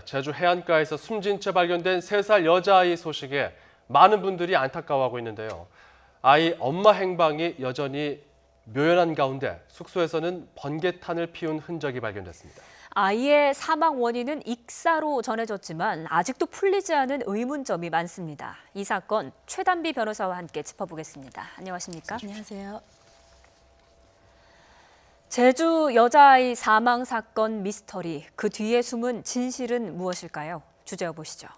제주 해안가에서 숨진 채 발견된 3살 여자아이 소식에 많은 분들이 안타까워하고 있는데요. 아이 엄마 행방이 여전히 묘연한 가운데 숙소에서는 번개탄을 피운 흔적이 발견됐습니다. 아이의 사망 원인은 익사로 전해졌지만 아직도 풀리지 않은 의문점이 많습니다. 이 사건 최단비 변호사와 함께 짚어보겠습니다. 안녕하십니까? 안녕하세요. 제주 여자아이 사망 사건 미스터리, 그 뒤에 숨은 진실은 무엇일까요? 주제어 보시죠.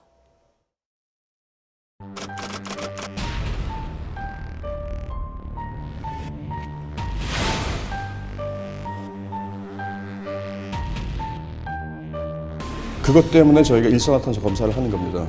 그것 때문에 저희가 일산화탄소 검사를 하는 겁니다.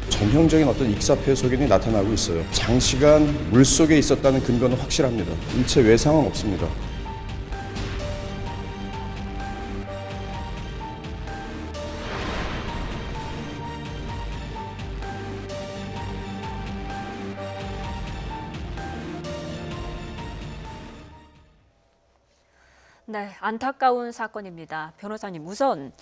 전형적인 어떤 익사폐 소견이 나타나고 있어요. 장시간 물속에 있었다는 근거는 확실합니다. 일체 외상은 없습니다. 네, 안타까운 사건입니다. 변호사님, 우선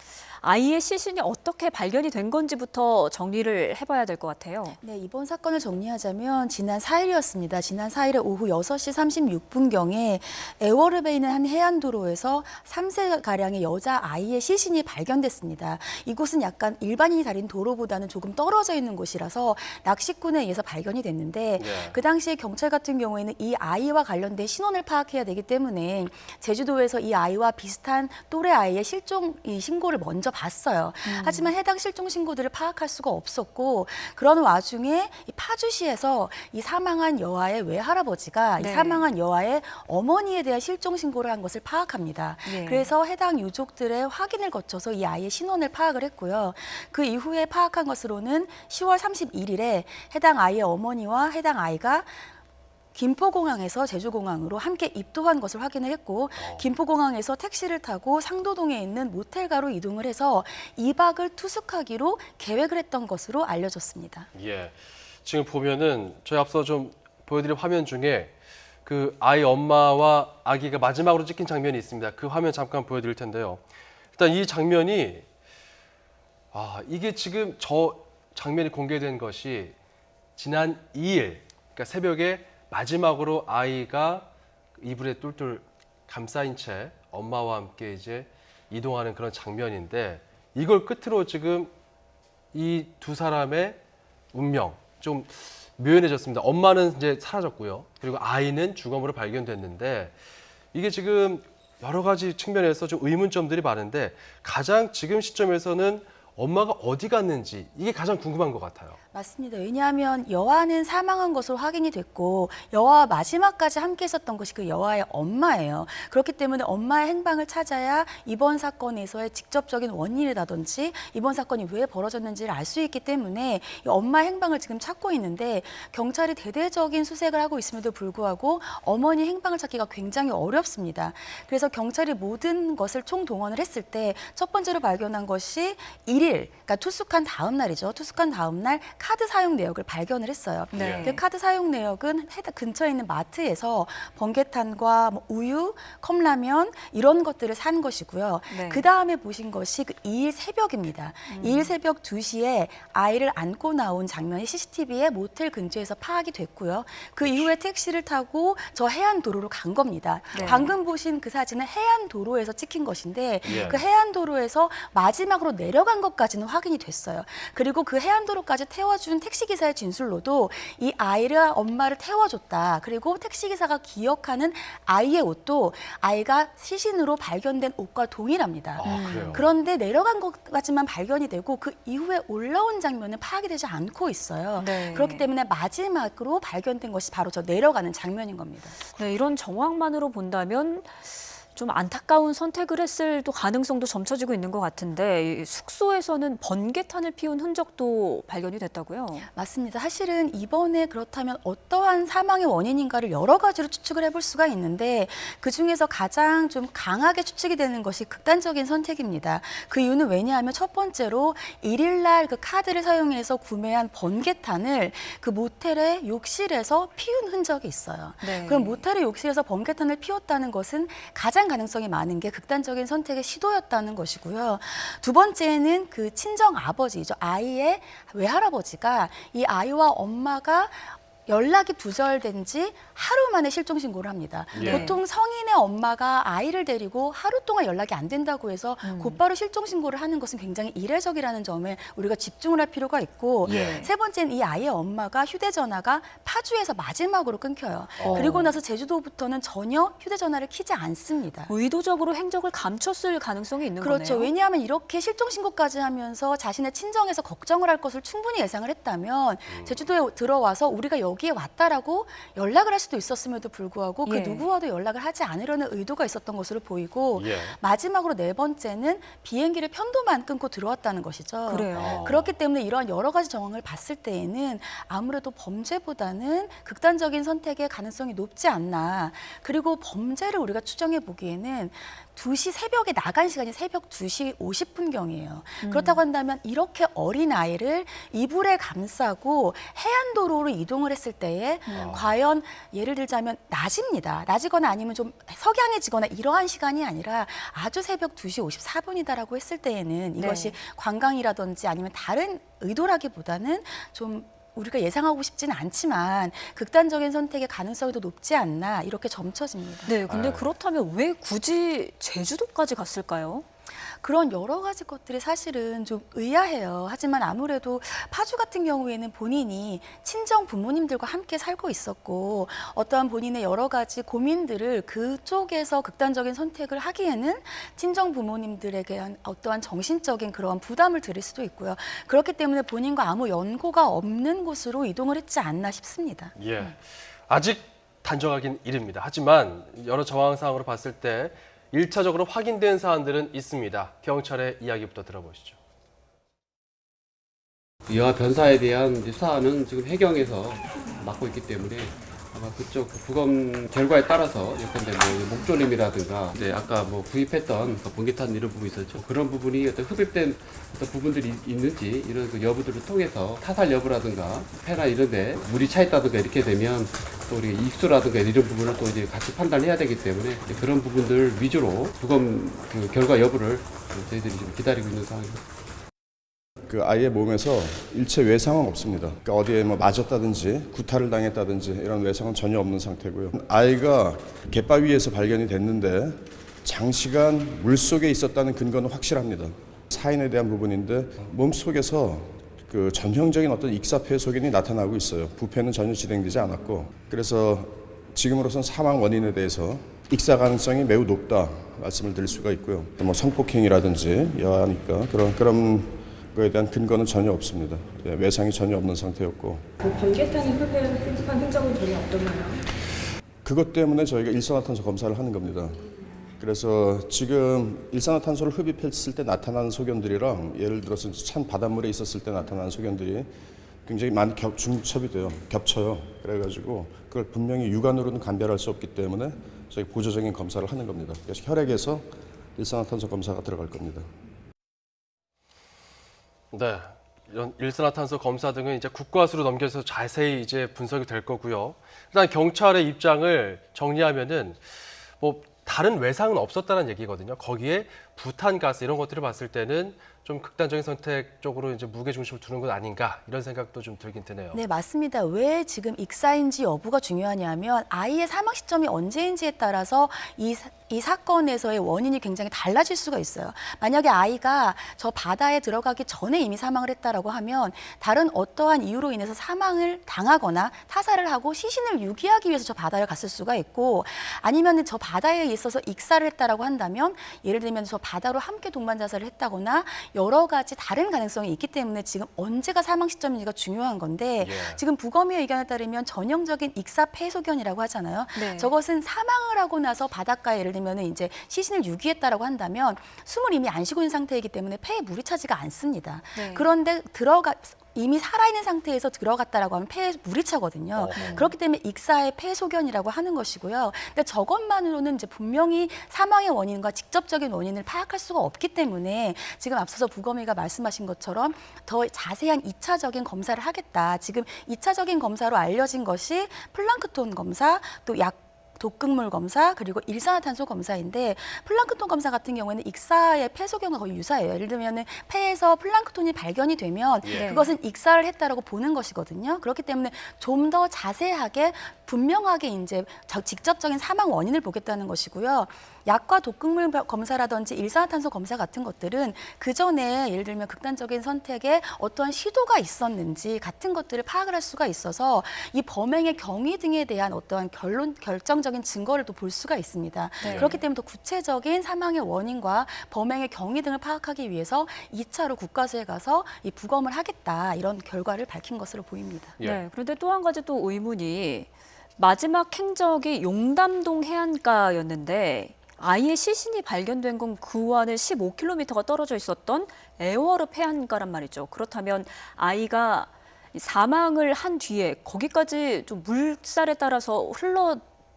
아이의 시신이 어떻게 발견이 된 건지부터 정리를 해봐야 될 것 같아요. 네, 이번 사건을 정리하자면 지난 4일이었습니다. 지난 4일에 오후 6시 36분경에 애월읍에 있는 한 해안도로에서 3세가량의 여자아이의 시신이 발견됐습니다. 이곳은 약간 일반인이 다닌 도로보다는 조금 떨어져 있는 곳이라서 낚시꾼에 의해서 발견이 됐는데 그 당시에 경찰 같은 경우에는 이 아이와 관련된 신원을 파악해야 되기 때문에 제주도에서 이 아이와 비슷한 또래 아이의 실종 신고를 먼저 봤어요. 하지만 해당 실종 신고들을 파악할 수가 없었고 그런 와중에 이 파주시에서 이 사망한 여아의 외할아버지가 이 사망한 여아의 어머니에 대한 실종 신고를 한 것을 파악합니다. 그래서 해당 유족들의 확인을 거쳐서 이 아이의 신원을 파악을 했고요. 그 이후에 파악한 것으로는 10월 31일에 해당 아이의 어머니와 해당 아이가 김포공항에서 제주공항으로 함께 입도한 것을 확인을 했고 김포공항에서 택시를 타고 상도동에 있는 모텔가로 이동을 해서 2박을 투숙하기로 계획을 했던 것으로 알려졌습니다. 예, 지금 보면은 저희 앞서 좀 보여드린 화면 중에 그 아이 엄마와 아기가 마지막으로 찍힌 장면이 있습니다. 그 화면 잠깐 보여드릴 텐데요. 일단 이 장면이 이게 지금 저 장면이 공개된 것이 지난 2일, 그러니까 새벽에 마지막으로 아이가 이불에 뚫뚫 감싸인 채 엄마와 함께 이제 이동하는 그런 장면인데 이걸 끝으로 지금 이 두 사람의 운명 좀 묘연해졌습니다. 엄마는 이제 사라졌고요. 그리고 아이는 주검으로 발견됐는데 이게 지금 여러 가지 측면에서 좀 의문점들이 많은데 가장 지금 시점에서는 엄마가 어디 갔는지 이게 가장 궁금한 것 같아요. 맞습니다. 왜냐하면 여아는 사망한 것으로 확인이 됐고 여아와 마지막까지 함께 있었던 것이 그 여아의 엄마예요. 그렇기 때문에 엄마의 행방을 찾아야 이번 사건에서의 직접적인 원인이라든지 이번 사건이 왜 벌어졌는지를 알 수 있기 때문에 이 엄마의 행방을 지금 찾고 있는데 경찰이 대대적인 수색을 하고 있음에도 불구하고 어머니 행방을 찾기가 굉장히 어렵습니다. 그래서 경찰이 모든 것을 총동원을 했을 때 첫 번째로 발견한 것이 1일, 그러니까 투숙한 다음 날이죠. 투숙한 다음 날 카드 사용 내역을 발견을 했어요. 그 카드 사용 내역은 근처에 있는 마트에서 번개탄과 우유, 컵라면 이런 것들을 산 것이고요. 그 다음에 보신 것이 그 2일 새벽입니다. 2일 새벽 2시에 아이를 안고 나온 장면이 CCTV에 모텔 근처에서 파악이 됐고요. 그 이후에 택시를 타고 저 해안도로로 간 겁니다. 방금 보신 그 사진은 해안도로에서 찍힌 것인데 그 해안도로에서 마지막으로 내려간 것까지는 확인이 됐어요. 그리고 그 해안도로까지 태워준 택시기사의 진술로도 이 아이를 엄마를 태워줬다. 그리고 택시기사가 기억하는 아이의 옷도 아이가 시신으로 발견된 옷과 동일합니다. 그런데 내려간 것까지만 발견이 되고 그 이후에 올라온 장면은 파악이 되지 않고 있어요. 그렇기 때문에 마지막으로 발견된 것이 바로 저 내려가는 장면인 겁니다. 네, 이런 정황만으로 본다면 좀 안타까운 선택을 했을 또 가능성도 점쳐지고 있는 것 같은데 이 숙소에서는 번개탄을 피운 흔적도 발견이 됐다고요? 맞습니다. 사실은 이번에 그렇다면 어떠한 사망의 원인인가를 여러 가지로 추측을 해볼 수가 있는데 그중에서 가장 좀 강하게 추측이 되는 것이 극단적인 선택입니다. 그 이유는 왜냐하면 첫 번째로 1일 날 그 카드를 사용해서 구매한 번개탄을 그 모텔의 욕실에서 피운 흔적이 있어요. 네. 그럼 모텔의 욕실에서 번개탄을 피웠다는 것은 가장 가능성이 많은 게 극단적인 선택의 시도였다는 것이고요. 두 번째는 그 친정 아버지죠. 아이의 외할아버지가 이 아이와 엄마가 연락이 두절된 지 하루 만에 실종 신고를 합니다. 예. 보통 성인의 엄마가 아이를 데리고 하루 동안 연락이 안 된다고 해서 곧바로 실종 신고를 하는 것은 굉장히 이례적이라는 점에 우리가 집중을 할 필요가 있고 예. 세 번째는 이 아이의 엄마가 휴대전화가 파주에서 마지막으로 끊겨요. 그리고 나서 제주도부터는 전혀 휴대전화를 켜지 않습니다. 의도적으로 행적을 감췄을 가능성이 있는 그렇죠. 거네요. 왜냐하면 이렇게 실종 신고까지 하면서 자신의 친정에서 걱정을 할 것을 충분히 예상을 했다면 제주도에 들어와서 우리가 여기에 왔다라고 연락을 할 수도 있었음에도 불구하고 그 예. 누구와도 연락을 하지 않으려는 의도가 있었던 것으로 보이고 예. 마지막으로 네 번째는 비행기를 편도만 끊고 들어왔다는 것이죠. 그래요. 그렇기 때문에 이러한 여러 가지 정황을 봤을 때에는 아무래도 범죄보다는 극단적인 선택의 가능성이 높지 않나. 그리고 범죄를 우리가 추정해 보기에는 2시 새벽에 나간 시간이 새벽 2시 50분경이에요. 그렇다고 한다면 이렇게 어린 아이를 이불에 감싸고 해안도로로 이동을 했을 때에 과연 예를 들자면 낮입니다. 낮이거나 아니면 좀 석양해지거나 이러한 시간이 아니라 아주 새벽 2시 54분이다라고 했을 때에는 이것이 관광이라든지 아니면 다른 의도라기보다는 좀 우리가 예상하고 싶지는 않지만 극단적인 선택의 가능성이 더 높지 않나 이렇게 점쳐집니다. 네, 근데 그렇다면 왜 굳이 제주도까지 갔을까요? 그런 여러 가지 것들이 사실은 좀 의아해요. 하지만 아무래도 파주 같은 경우에는 본인이 친정 부모님들과 함께 살고 있었고 어떠한 본인의 여러 가지 고민들을 그쪽에서 극단적인 선택을 하기에는 친정 부모님들에게 어떠한 정신적인 그런 부담을 드릴 수도 있고요. 그렇기 때문에 본인과 아무 연고가 없는 곳으로 이동을 했지 않나 싶습니다. 예. 아직 단정하긴 이릅니다. 하지만 여러 정황상으로 봤을 때 1차적으로 확인된 사안들은 있습니다. 경찰의 이야기부터 들어보시죠. 여아 변사에 대한 이제 사안은 지금 해경에서 맡고 있기 때문에 아마 그쪽 부검 결과에 따라서 예컨대 뭐 목조림이라든가 이제 아까 뭐 구입했던 그 번개탄 이런 부분이 있었죠. 그런 부분이 어떤 흡입된 어떤 부분들이 있는지 이런 그 여부들을 통해서 타살 여부라든가 폐나 이런데 물이 차 있다든가 이렇게 되면 또 우리 입수라든가 이런 부분을 또 이제 같이 판단해야 되기 때문에 그런 부분들 위주로 부검 그 결과 여부를 저희들이 지금 기다리고 있는 상황입니다. 그 아이의 몸에서 일체 외상은 없습니다. 그러니까 어디에 뭐 맞았다든지 구타를 당했다든지 이런 외상은 전혀 없는 상태고요. 아이가 갯바위에서 발견이 됐는데 장시간 물 속에 있었다는 근거는 확실합니다. 사인에 대한 부분인데 몸 속에서 그 전형적인 어떤 익사폐 소견이 나타나고 있어요. 부패는 전혀 진행되지 않았고 그래서 지금으로선 사망 원인에 대해서 익사 가능성이 매우 높다 말씀을 드릴 수가 있고요. 뭐 성폭행이라든지 여하니까 그런 거에 대한 근거는 전혀 없습니다. 외상이 전혀 없는 상태였고. 그 번개탄이 흡입한 흔적은 전혀 없던가요? 그것 때문에 저희가 일산화탄소 검사를 하는 겁니다. 그래서 지금 일산화탄소를 흡입했을 때 나타나는 소견들이랑 예를 들어서 찬 바닷물에 있었을 때 나타나는 소견들이 굉장히 많이 중첩이 돼요. 겹쳐요. 그래가지고 그걸 분명히 육안으로는 감별할 수 없기 때문에 저희 보조적인 검사를 하는 겁니다. 그래서 혈액에서 일산화탄소 검사가 들어갈 겁니다. 네, 이런 일산화탄소 검사 등은 이제 국과수로 넘겨서 자세히 이제 분석이 될 거고요. 일단 경찰의 입장을 정리하면은 뭐 다른 외상은 없었다는 얘기거든요. 거기에 부탄가스 이런 것들을 봤을 때는 좀 극단적인 선택 쪽으로 이제 무게 중심을 두는 것 아닌가 이런 생각도 좀 들긴 드네요. 네, 맞습니다. 왜 지금 익사인지 여부가 중요하냐면 아이의 사망 시점이 언제인지에 따라서 이 사건에서의 원인이 굉장히 달라질 수가 있어요. 만약에 아이가 저 바다에 들어가기 전에 이미 사망을 했다라고 하면 다른 어떠한 이유로 인해서 사망을 당하거나 타살을 하고 시신을 유기하기 위해서 저 바다를 갔을 수가 있고 아니면 저 바다에 있어서 익사를 했다라고 한다면 예를 들면 저 바다로 함께 동반 자살을 했다거나 여러 가지 다른 가능성이 있기 때문에 지금 언제가 사망 시점인지가 중요한 건데 예. 지금 부검의 의견에 따르면 전형적인 익사폐소견이라고 하잖아요. 네. 저것은 사망을 하고 나서 바닷가에 예를 들면 이제 시신을 유기했다라고 한다면 숨을 이미 안 쉬고 있는 상태이기 때문에 폐에 물이 차지가 않습니다. 네. 그런데 이미 살아있는 상태에서 들어갔다라고 하면 폐에 물이 차거든요. 그렇기 때문에 익사의 폐소견이라고 하는 것이고요. 근데 저것만으로는 이제 분명히 사망의 원인과 직접적인 원인을 파악할 수가 없기 때문에 지금 앞서서 부검의가 말씀하신 것처럼 더 자세한 2차적인 검사를 하겠다. 지금 2차적인 검사로 알려진 것이 플랑크톤 검사, 또 독극물 검사 그리고 일산화탄소 검사인데 플랑크톤 검사 같은 경우에는 익사의 폐소견과 거의 유사해요. 예를 들면은 폐에서 플랑크톤이 발견이 되면 예. 그것은 익사를 했다라고 보는 것이거든요. 그렇기 때문에 좀 더 자세하게 분명하게 이제 직접적인 사망 원인을 보겠다는 것이고요. 약과 독극물 검사라든지 일산화탄소 검사 같은 것들은 그 전에 예를 들면 극단적인 선택에 어떠한 시도가 있었는지 같은 것들을 파악을 할 수가 있어서 이 범행의 경위 등에 대한 어떠한 결정적인 증거를 또 볼 수가 있습니다. 네. 그렇기 때문에 더 구체적인 사망의 원인과 범행의 경위 등을 파악하기 위해서 2차로 국과수에 가서 이 부검을 하겠다 이런 결과를 밝힌 것으로 보입니다. 예. 네. 그런데 또 한 가지 또 의문이 마지막 행적이 용담동 해안가였는데 아이의 시신이 발견된 건 그 안에 15km가 떨어져 있었던 애월읍 해안가란 말이죠. 그렇다면 아이가 사망을 한 뒤에 거기까지 좀 물살에 따라서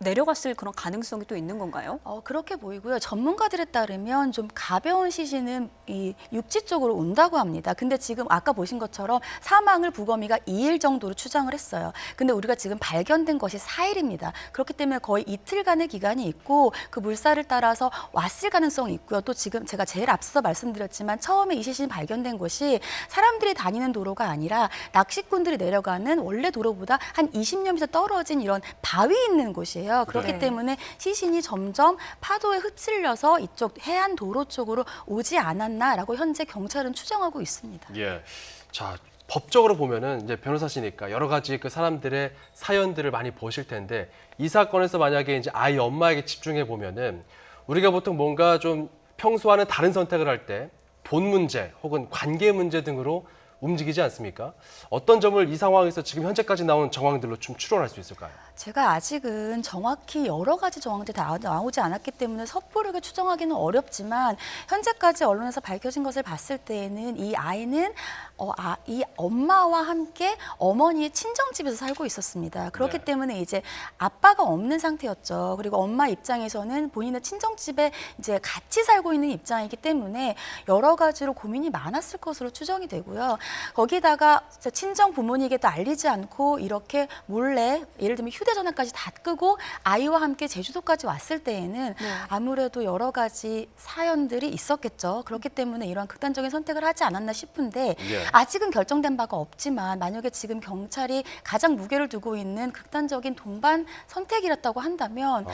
내려갔을 그런 가능성이 또 있는 건가요? 그렇게 보이고요. 전문가들에 따르면 좀 가벼운 시신은 이 육지 쪽으로 온다고 합니다. 근데 지금 아까 보신 것처럼 사망을 부검의가 2일 정도로 추정을 했어요. 근데 우리가 지금 발견된 것이 4일입니다. 그렇기 때문에 거의 이틀간의 기간이 있고 그 물살을 따라서 왔을 가능성이 있고요. 또 지금 제가 제일 앞서 말씀드렸지만 처음에 이 시신이 발견된 곳이 사람들이 다니는 도로가 아니라 낚시꾼들이 내려가는 원래 도로보다 한 20m 떨어진 이런 바위 있는 곳이에요. 그렇기 네. 때문에 시신이 점점 파도에 휩쓸려서 이쪽 해안 도로 쪽으로 오지 않았나라고 현재 경찰은 추정하고 있습니다. 예. 자, 법적으로 보면은 이제 변호사시니까 여러 가지 그 사람들의 사연들을 많이 보실 텐데 이 사건에서 만약에 이제 아이 엄마에게 집중해 보면은 우리가 보통 뭔가 좀 평소와는 다른 선택을 할 때 돈 문제 혹은 관계 문제 등으로 움직이지 않습니까? 어떤 점을 이 상황에서 지금 현재까지 나온 정황들로 좀 추론할 수 있을까요? 제가 아직은 정확히 여러 가지 정황들이 다 나오지 않았기 때문에 섣부르게 추정하기는 어렵지만 현재까지 언론에서 밝혀진 것을 봤을 때에는 이 아이는 이 엄마와 함께 어머니의 친정집에서 살고 있었습니다. 그렇기 네. 때문에 이제 아빠가 없는 상태였죠. 그리고 엄마 입장에서는 본인의 친정집에 이제 같이 살고 있는 입장이기 때문에 여러 가지로 고민이 많았을 것으로 추정이 되고요. 거기다가 친정 부모님에게도 알리지 않고 이렇게 몰래 예를 들면 휴대전화까지 다 끄고 아이와 함께 제주도까지 왔을 때에는 아무래도 여러 가지 사연들이 있었겠죠. 그렇기 때문에 이러한 극단적인 선택을 하지 않았나 싶은데 예. 아직은 결정된 바가 없지만 만약에 지금 경찰이 가장 무게를 두고 있는 극단적인 동반 선택이었다고 한다면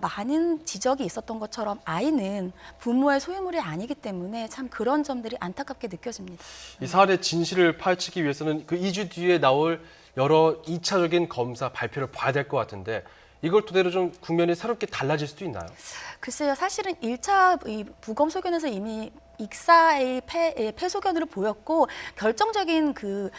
많은 지적이 있었던 것처럼 아이는 부모의 소유물이 아니기 때문에 참 그런 점들이 안타깝게 느껴집니다. 이 사안의 진실을 파헤치기 위해서는 그 2주 뒤에 나올 여러 2차적인 검사 발표를 봐야 될 것 같은데 이걸 토대로 좀 국면이 새롭게 달라질 수도 있나요? 글쎄요. 사실은 1차 부검 소견에서 이미 익사의 폐소견으로 보였고 결정적인 그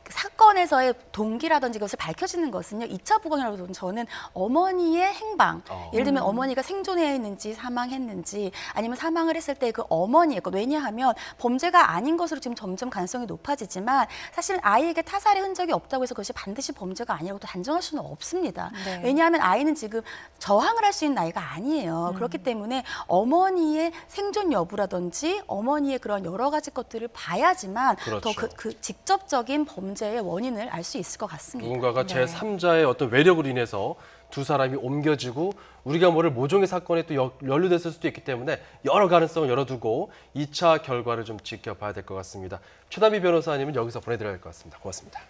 사건에서의 동기라든지 그것을 밝혀지는 것은요. 2차 부검이라고 보면 저는 어머니의 행방. 예를 들면 어머니가 생존했는지 사망했는지 아니면 사망을 했을 때 그 어머니의 것. 왜냐하면 범죄가 아닌 것으로 지금 점점 가능성이 높아지지만 사실 아이에게 타살의 흔적이 없다고 해서 그것이 반드시 범죄가 아니라고 단정할 수는 없습니다. 네. 왜냐하면 아이는 지금 저항을 할 수 있는 나이가 아니에요. 그렇기 때문에 어머니의 생존 여부라든지 어머니의 그런 여러 가지 것들을 봐야지만 그렇죠. 더 그 직접적인 범죄의 원인을 알 수 있을 것 같습니다. 누군가가 네. 제3자의 어떤 외력으로 인해서 두 사람이 옮겨지고 우리가 모를 모종의 사건에 또 연루됐을 수도 있기 때문에 여러 가능성을 열어두고 2차 결과를 좀 지켜봐야 될 것 같습니다. 최단비 변호사님은 여기서 보내드려야 할 것 같습니다. 고맙습니다.